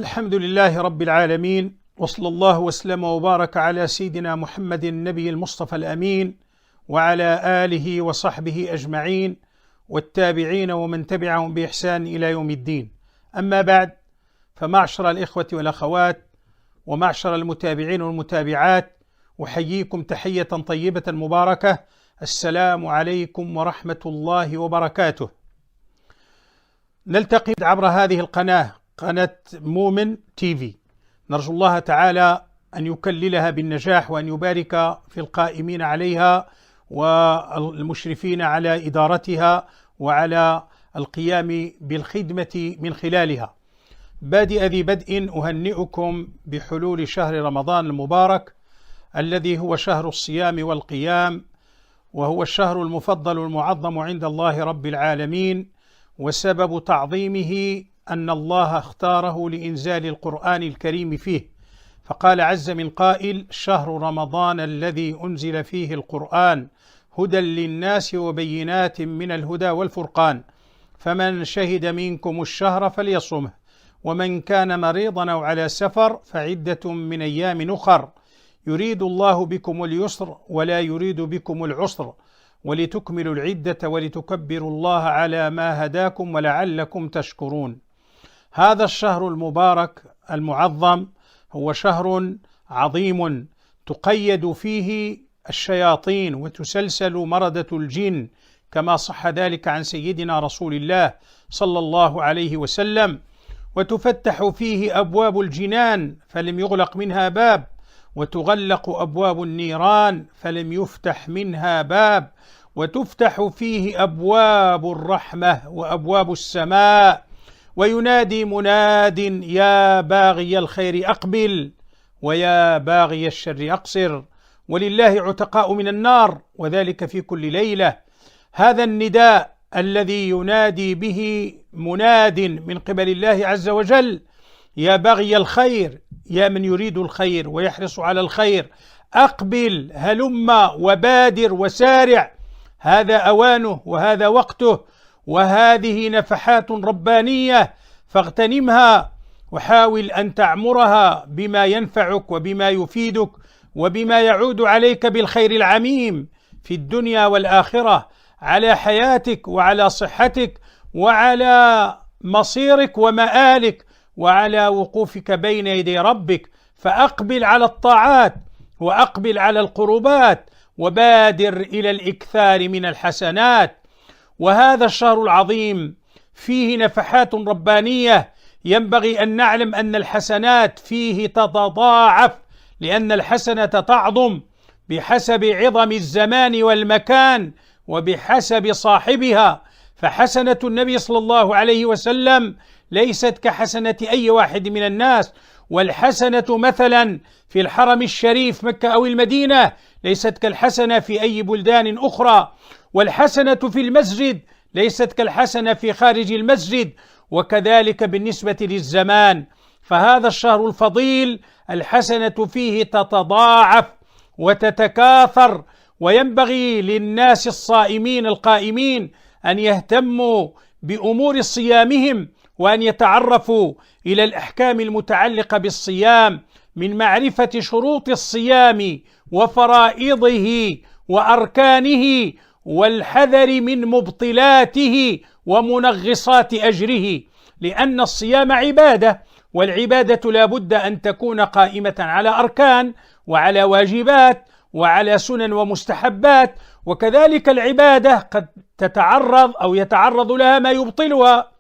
الحمد لله رب العالمين، وصلى الله وسلم وبارك على سيدنا محمد النبي المصطفى الأمين وعلى آله وصحبه أجمعين والتابعين ومن تبعهم بإحسان إلى يوم الدين. أما بعد، فمعشر الإخوة والأخوات ومعشر المتابعين والمتابعات، أحييكم تحية طيبة مباركة. السلام عليكم ورحمة الله وبركاته. نلتقي عبر هذه القناة، قناة مؤمن تي في. نرجو الله تعالى أن يكللها بالنجاح وأن يبارك في القائمين عليها والمشرفين على إدارتها وعلى القيام بالخدمة من خلالها. بادئ ذي بدء أهنئكم بحلول شهر رمضان المبارك الذي هو شهر الصيام والقيام، وهو الشهر المفضل المعظم عند الله رب العالمين، وسبب تعظيمه أن الله اختاره لإنزال القرآن الكريم فيه، فقال عز من قائل: شهر رمضان الذي أنزل فيه القرآن هدى للناس وبينات من الهدى والفرقان، فمن شهد منكم الشهر فليصمه، ومن كان مريضا أو على سفر فعدة من أيام أخر، يريد الله بكم اليسر ولا يريد بكم العسر، ولتكملوا العدة ولتكبروا الله على ما هداكم ولعلكم تشكرون. هذا الشهر المبارك المعظم هو شهر عظيم تقيد فيه الشياطين وتسلسل مردة الجن، كما صح ذلك عن سيدنا رسول الله صلى الله عليه وسلم، وتفتح فيه أبواب الجنان فلم يغلق منها باب، وتغلق أبواب النيران فلم يفتح منها باب، وتفتح فيه أبواب الرحمة وأبواب السماء، وينادي مناد: يا باغي الخير أقبل ويا باغي الشر أقصر، ولله عتقاء من النار، وذلك في كل ليلة. هذا النداء الذي ينادي به مناد من قبل الله عز وجل: يا باغي الخير، يا من يريد الخير ويحرص على الخير، أقبل، هلم وبادر وسارع، هذا أوانه وهذا وقته، وهذه نفحات ربانية فاغتنمها، وحاول أن تعمرها بما ينفعك وبما يفيدك وبما يعود عليك بالخير العميم في الدنيا والآخرة، على حياتك وعلى صحتك وعلى مصيرك ومآلك وعلى وقوفك بين يدي ربك. فأقبل على الطاعات وأقبل على القربات وبادر إلى الإكثار من الحسنات. وهذا الشهر العظيم فيه نفحات ربانية، ينبغي أن نعلم أن الحسنات فيه تتضاعف، لأن الحسنة تعظم بحسب عظم الزمان والمكان وبحسب صاحبها. فحسنة النبي صلى الله عليه وسلم ليست كحسنة أي واحد من الناس، والحسنة مثلا في الحرم الشريف مكة أو المدينة ليست كالحسنة في أي بلدان أخرى، والحسنة في المسجد ليست كالحسنة في خارج المسجد، وكذلك بالنسبة للزمان. فهذا الشهر الفضيل الحسنة فيه تتضاعف وتتكاثر، وينبغي للناس الصائمين القائمين أن يهتموا بأمور صيامهم، وأن يتعرفوا إلى الأحكام المتعلقة بالصيام، من معرفة شروط الصيام وفرائضه وأركانه، والحذر من مبطلاته ومنغصات أجره، لأن الصيام عبادة، والعبادة لا بد أن تكون قائمة على أركان وعلى واجبات وعلى سنن ومستحبات، وكذلك العبادة قد تتعرض أو يتعرض لها ما يبطلها.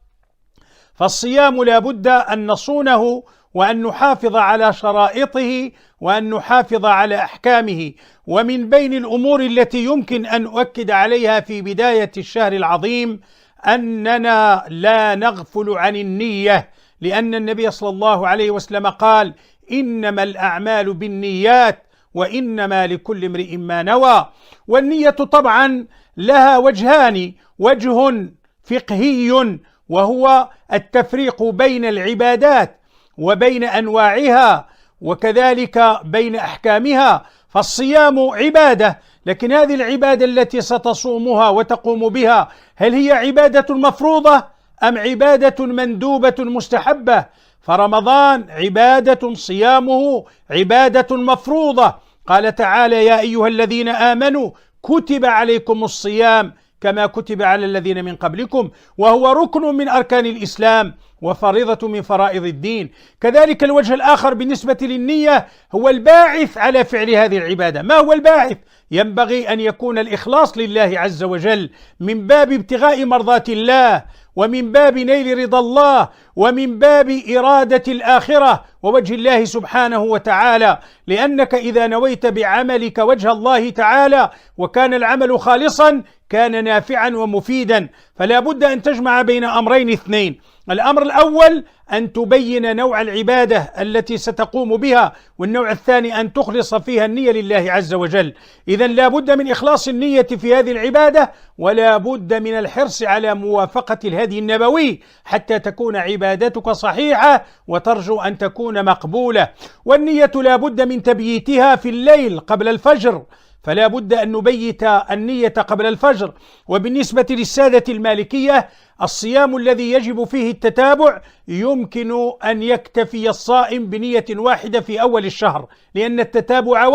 فالصيام لا بد أن نصونه وأن نحافظ على شرائطه وأن نحافظ على أحكامه. ومن بين الأمور التي يمكن أن أؤكد عليها في بداية الشهر العظيم أننا لا نغفل عن النية، لأن النبي صلى الله عليه وسلم قال: إنما الأعمال بالنيات وإنما لكل امرئ ما نوى. والنية طبعا لها وجهان: وجه فقهي وهو التفريق بين العبادات وبين أنواعها وكذلك بين أحكامها. فالصيام عبادة، لكن هذه العبادة التي ستصومها وتقوم بها هل هي عبادة مفروضة أم عبادة مندوبة مستحبة؟ فرمضان عبادة، صيامه عبادة مفروضة. قال تعالى: يا أيها الذين آمنوا كتب عليكم الصيام كما كتب على الذين من قبلكم، وهو ركن من أركان الإسلام وفريضة من فرائض الدين. كذلك الوجه الآخر بالنسبة للنية هو الباعث على فعل هذه العبادة. ما هو الباعث؟ ينبغي أن يكون الإخلاص لله عز وجل من باب ابتغاء مرضات الله، ومن باب نيل رضا الله، ومن باب إرادة الآخرة ووجه الله سبحانه وتعالى، لأنك إذا نويت بعملك وجه الله تعالى وكان العمل خالصا كان نافعا ومفيدا. فلا بد أن تجمع بين أمرين اثنين: الأمر الأول أن تبين نوع العبادة التي ستقوم بها، والنوع الثاني أن تخلص فيها النية لله عز وجل. إذن لا بد من إخلاص النية في هذه العبادة، ولا بد من الحرص على موافقة الهدي النبوي حتى تكون عبادتك صحيحة وترجو أن تكون مقبولة. والنية لا بد من تبييتها في الليل قبل الفجر، فلا بد أن نبيت النية قبل الفجر. وبالنسبة للسادة المالكية الصيام الذي يجب فيه التتابع يمكن أن يكتفي الصائم بنية واحدة في أول الشهر، لأن التتابع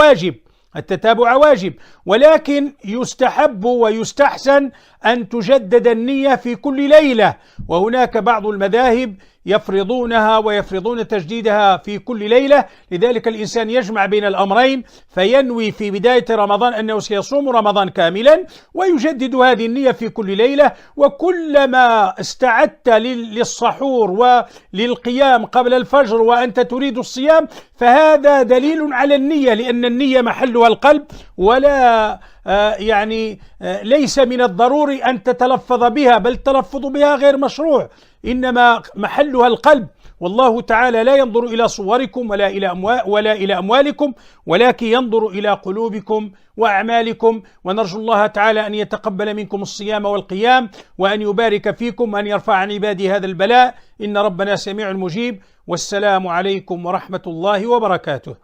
واجب، ولكن يستحب ويستحسن أن تجدد النية في كل ليلة. وهناك بعض المذاهب يفرضونها ويفرضون تجديدها في كل ليلة، لذلك الإنسان يجمع بين الأمرين، فينوي في بداية رمضان أنه سيصوم رمضان كاملا ويجدد هذه النية في كل ليلة. وكلما استعدت للسحور وللقيام قبل الفجر وأنت تريد الصيام فهذا دليل على النية، لأن النية محلها القلب، ولا ليس من الضروري أن تتلفظ بها، بل التلفظ بها غير مشروع، إنما محلها القلب. والله تعالى لا ينظر إلى صوركم ولا إلى أموالكم، ولكن ينظر إلى قلوبكم وأعمالكم. ونرجو الله تعالى أن يتقبل منكم الصيام والقيام، وأن يبارك فيكم، وأن يرفع عن عبادي هذا البلاء، إن ربنا سميع مجيب. والسلام عليكم ورحمة الله وبركاته.